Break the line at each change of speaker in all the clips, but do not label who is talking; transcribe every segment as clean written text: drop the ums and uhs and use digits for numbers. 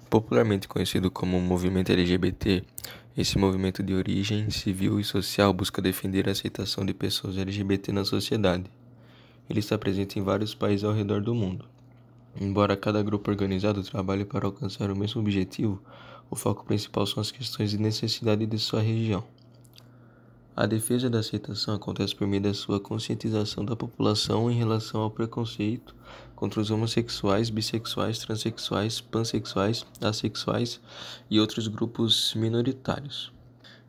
Popularmente conhecido como movimento LGBT, esse movimento de origem civil e social busca defender a aceitação de pessoas LGBT na sociedade. Ele está presente em vários países ao redor do mundo. Embora cada grupo organizado trabalhe para alcançar o mesmo objetivo, o foco principal são as questões de necessidade de sua região. A defesa da aceitação acontece por meio da sua conscientização da população em relação ao preconceito contra os homossexuais, bissexuais, transexuais, pansexuais, assexuais e outros grupos minoritários.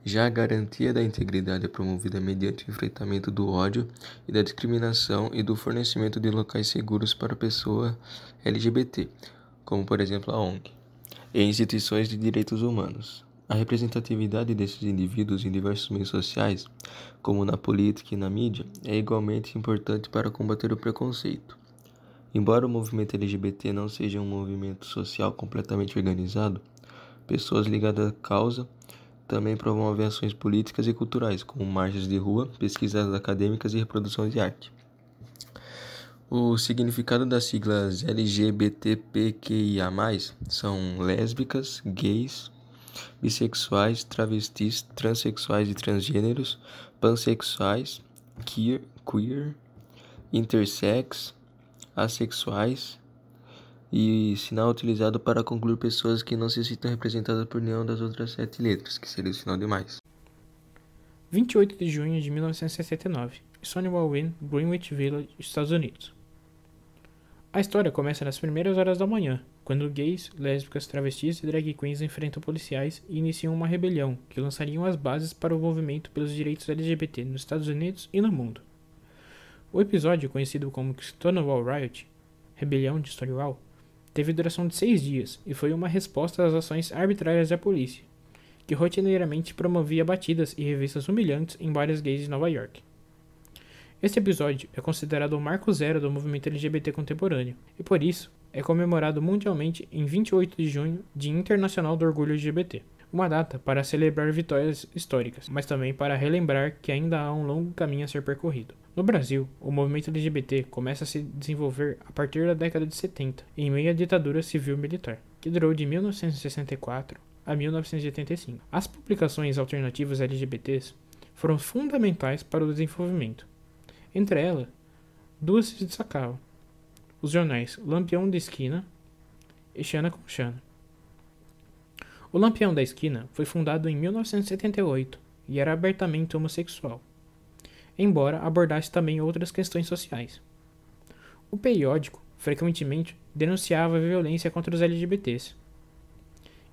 Já a garantia da integridade é promovida mediante o enfrentamento do ódio e da discriminação e do fornecimento de locais seguros para a pessoa LGBT, como por exemplo a ONG, e instituições de direitos humanos. A representatividade desses indivíduos em diversos meios sociais, como na política e na mídia, é igualmente importante para combater o preconceito. Embora o movimento LGBT não seja um movimento social completamente organizado, pessoas ligadas à causa também promovem ações políticas e culturais, como marchas de rua, pesquisas acadêmicas e reprodução de arte. O significado das siglas LGBTQIA+, são lésbicas, gays, bissexuais, travestis, transexuais e transgêneros, pansexuais, queer, intersex, assexuais e sinal utilizado para concluir pessoas que não se sintam representadas por nenhuma das outras 7 letras, que seria o sinal de mais.
28 de junho de 1969, Stonewall Inn, Greenwich Village, Estados Unidos. A história começa nas primeiras horas da manhã, quando gays, lésbicas, travestis e drag queens enfrentam policiais e iniciam uma rebelião que lançariam as bases para o movimento pelos direitos LGBT nos Estados Unidos e no mundo. O episódio, conhecido como Stonewall Riot, Rebelião de Stonewall, teve duração de 6 dias e foi uma resposta às ações arbitrárias da polícia, que rotineiramente promovia batidas e revistas humilhantes em bares gays de Nova York. Este episódio é considerado o marco zero do movimento LGBT contemporâneo, e por isso é comemorado mundialmente em 28 de junho, Dia Internacional do Orgulho LGBT. Uma data para celebrar vitórias históricas, mas também para relembrar que ainda há um longo caminho a ser percorrido. No Brasil, o movimento LGBT começa a se desenvolver a partir da década de 70, em meio à ditadura civil-militar, que durou de 1964 a 1985. As publicações alternativas LGBTs foram fundamentais para o desenvolvimento. Entre elas, duas se destacavam: os jornais Lampião da Esquina e Xana com Xana. O Lampião da Esquina foi fundado em 1978 e era abertamente homossexual, embora abordasse também outras questões sociais. O periódico frequentemente denunciava a violência contra os LGBTs.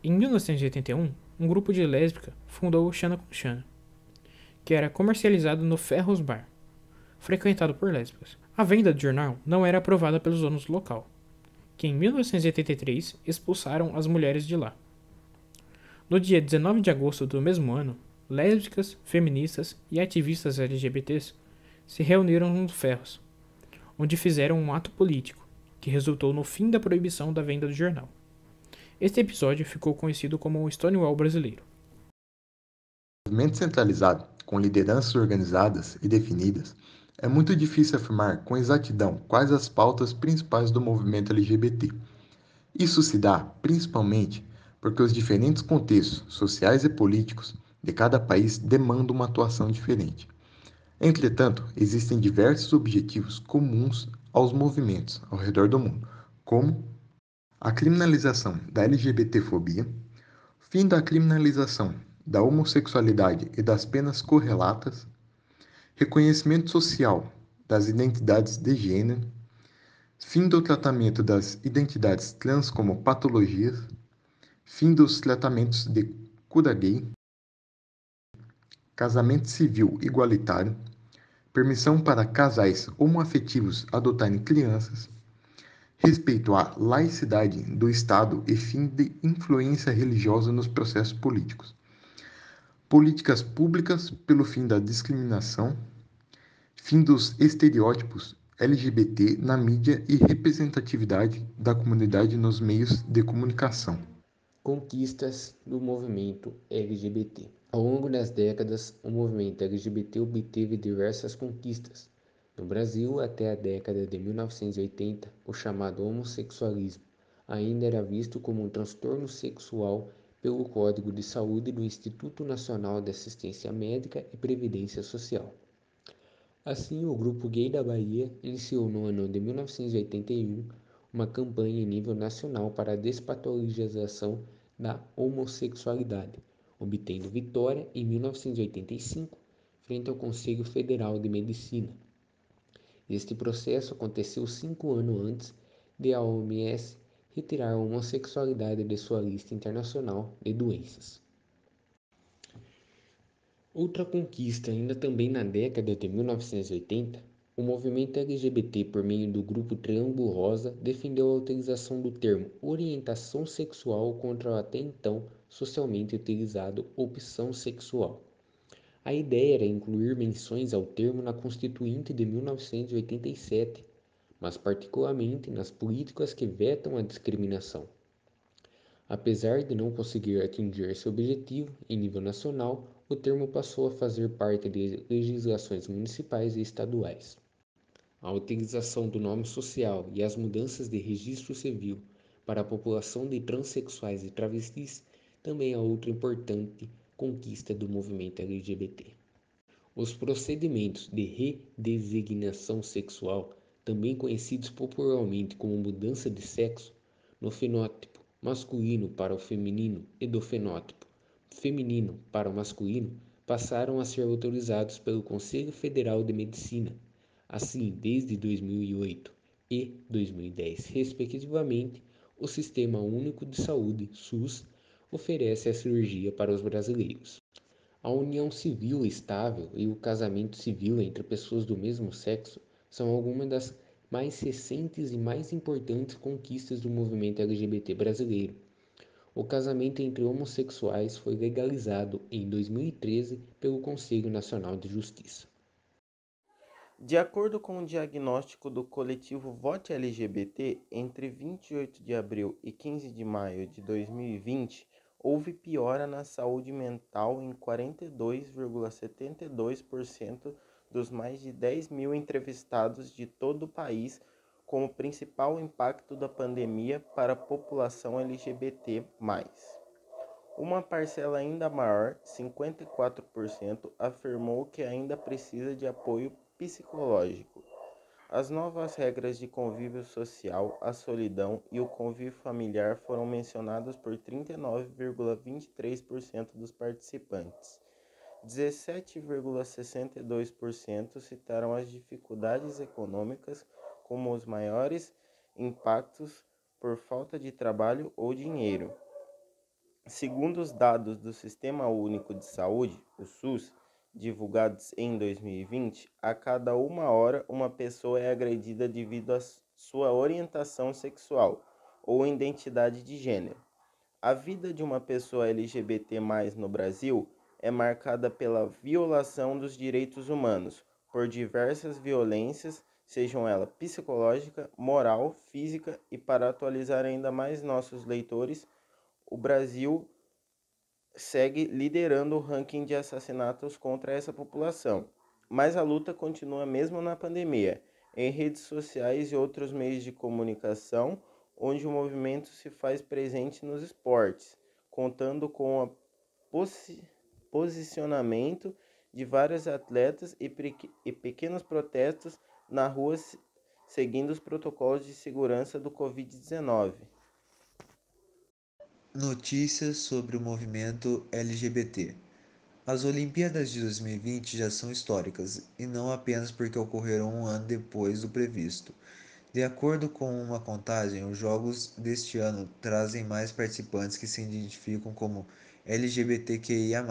Em 1981, um grupo de lésbicas fundou o Xana com Xana, que era comercializado no Ferros Bar, frequentado por lésbicas. A venda do jornal não era aprovada pelos donos do local, que em 1983 expulsaram as mulheres de lá. No dia 19 de agosto do mesmo ano, lésbicas, feministas e ativistas LGBTs se reuniram no Ferros, onde fizeram um ato político, que resultou no fim da proibição da venda do jornal. Este episódio ficou conhecido como o Stonewall brasileiro.
Movimento centralizado, com lideranças organizadas e definidas, é muito difícil afirmar com exatidão quais as pautas principais do movimento LGBT. Isso se dá, principalmente, porque os diferentes contextos sociais e políticos de cada país demandam uma atuação diferente. Entretanto, existem diversos objetivos comuns aos movimentos ao redor do mundo, como a criminalização da LGBTfobia, fim da criminalização da homossexualidade e das penas correlatas, reconhecimento social das identidades de gênero, fim do tratamento das identidades trans como patologias, fim dos tratamentos de cura gay, casamento civil igualitário, permissão para casais homoafetivos adotarem crianças, respeito à laicidade do Estado e fim de influência religiosa nos processos políticos, políticas públicas pelo fim da discriminação, fim dos estereótipos LGBT na mídia e representatividade da comunidade nos meios de comunicação.
Conquistas do movimento LGBT. Ao longo das décadas, o movimento LGBT obteve diversas conquistas. No Brasil, até a década de 1980, o chamado homossexualismo ainda era visto como um transtorno sexual pelo Código de Saúde do Instituto Nacional de Assistência Médica e Previdência Social. Assim, o Grupo Gay da Bahia iniciou no ano de 1981 uma campanha em nível nacional para a despatologização da homossexualidade, obtendo vitória em 1985 frente ao Conselho Federal de Medicina. Este processo aconteceu 5 anos antes de a OMS retirar a homossexualidade de sua lista internacional de doenças. Outra conquista, ainda também na década de 1980, o movimento LGBT, por meio do grupo Triângulo Rosa, defendeu a utilização do termo orientação sexual contra o até então socialmente utilizado opção sexual. A ideia era incluir menções ao termo na Constituinte de 1987, mas particularmente nas políticas que vetam a discriminação. Apesar de não conseguir atingir esse objetivo em nível nacional, o termo passou a fazer parte de legislações municipais e estaduais. A utilização do nome social e as mudanças de registro civil para a população de transexuais e travestis também é outra importante conquista do movimento LGBT. Os procedimentos de redesignação sexual, também conhecidos popularmente como mudança de sexo, no fenótipo masculino para o feminino e do fenótipo feminino para o masculino, passaram a ser autorizados pelo Conselho Federal de Medicina. Assim, desde 2008 e 2010, respectivamente, o Sistema Único de Saúde, SUS, oferece a cirurgia para os brasileiros. A união civil estável e o casamento civil entre pessoas do mesmo sexo são algumas das mais recentes e mais importantes conquistas do movimento LGBT brasileiro. O casamento entre homossexuais foi legalizado em 2013 pelo Conselho Nacional de Justiça.
De acordo com o diagnóstico do coletivo Vote LGBT, entre 28 de abril e 15 de maio de 2020, houve piora na saúde mental em 42,72% dos mais de 10 mil entrevistados de todo o país, como principal impacto da pandemia para a população LGBT+. Uma parcela ainda maior, 54%, afirmou que ainda precisa de apoio psicológico. As novas regras de convívio social, a solidão e o convívio familiar foram mencionados por 39,23% dos participantes. 17,62% citaram as dificuldades econômicas como os maiores impactos por falta de trabalho ou dinheiro. Segundo os dados do Sistema Único de Saúde, o SUS, divulgados em 2020, a cada 1 hora uma pessoa é agredida devido à sua orientação sexual ou identidade de gênero. A vida de uma pessoa LGBT+ no Brasil é marcada pela violação dos direitos humanos por diversas violências, sejam elas psicológica, moral, física, e para atualizar ainda mais nossos leitores, o Brasil segue liderando o ranking de assassinatos contra essa população. Mas a luta continua mesmo na pandemia, em redes sociais e outros meios de comunicação, onde o movimento se faz presente nos esportes, contando com o posicionamento de vários atletas e pequenos protestos na rua, seguindo os protocolos de segurança do Covid-19.
Notícias sobre o movimento LGBT. As Olimpíadas de 2020 já são históricas, e não apenas porque ocorreram um ano depois do previsto. De acordo com uma contagem, os Jogos deste ano trazem mais participantes que se identificam como LGBTQIA+,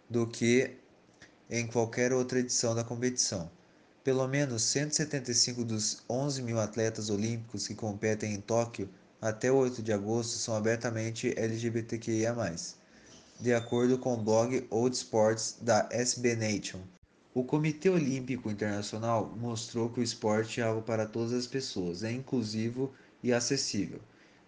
do que em qualquer outra edição da competição. Pelo menos 175 dos 11 mil atletas olímpicos que competem em Tóquio até 8 de agosto são abertamente LGBTQIA+, de acordo com o blog Old Sports da SB Nation. O Comitê Olímpico Internacional mostrou que o esporte é algo para todas as pessoas, é inclusivo e acessível,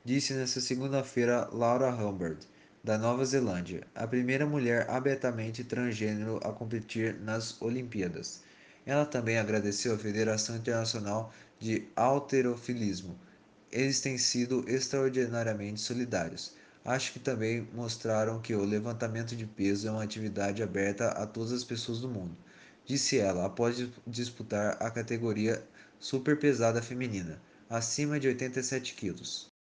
disse nesta segunda-feira Laura Humbert, da Nova Zelândia, a primeira mulher abertamente transgênero a competir nas Olimpíadas. Ela também agradeceu à Federação Internacional de Halterofilismo, Eles têm sido extraordinariamente solidários. Acho que também mostraram que o levantamento de peso é uma atividade aberta a todas as pessoas do mundo, disse ela após disputar a categoria super pesada feminina, acima de 87 quilos.